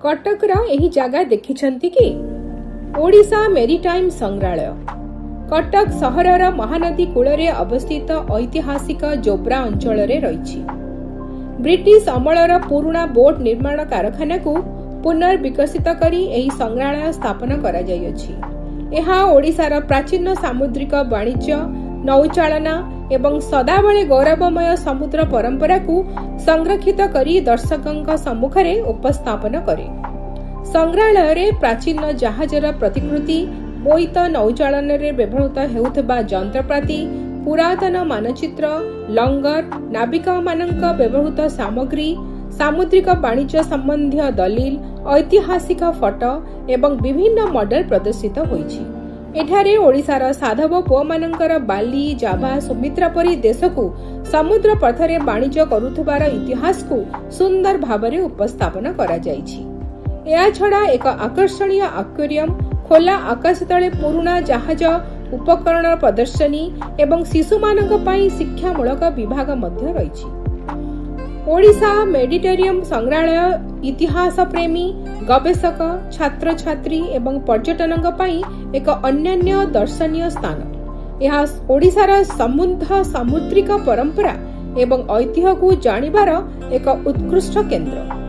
कटकर एही जगह देखिछंती कि ओडिशा मेरीटाइम संग्रहालय कटक सहरर महानदी कूଳରେ अवस्थित ऐतिहासिक जोब्रा अंचल रही। ब्रिटिश अमलर पुराणा बोट निर्माण कारखाना को पुनर्विकसित करी एही संग्रहालय स्थापन करा जाइअछि। एहा ओडिशार प्राचीन सामुद्रिक वाणिज्य नौचालना एवं सदाबळे गौरवमय समुद्र परंपरा को संरक्षित करी दर्शकों सम्मुखरे उपस्थापन करे। संग्रहालय रे प्राचीन जहाजर प्रतिकृति बोईत नौचालन रे व्यवहृत हेउथबा यंत्रपाति पुरातन मानचित्र लंगर नाविका मानक व्यवहृत सामग्री सामुद्रिक वाणिज्य संबंधी दलील ऐतिहासिक फोटो एवं विभिन्न मॉडल प्रदर्शित होईछि। एठारे ओडिशार साधव पुओ मानकर बाली जाभा सुमित्रा परी देश को समुद्र पथरे वाणिज्य करुथबार इतिहास को सुंदर भावरे उपस्थापन करा जाइछि। या छड़ा एक आकर्षणीय एक्वेरियम खोला आकाश तले पुराना जहाज उपकरण प्रदर्शनी एवं शिशु मानक पई शिक्षामूलक विभाग मध्य रहिछि। ओडिशा मेडिटेरियम संग्रहालय इतिहास प्रेमी गवेषक छात्र छात्री एवं पर्यटनक पई एक अन्यान्य दर्शनीय स्थान। यह ओडिशार समृद्ध सामुद्रिक परंपरा एवं ऐतिह्य को जानिबार एक उत्कृष्ट केंद्र।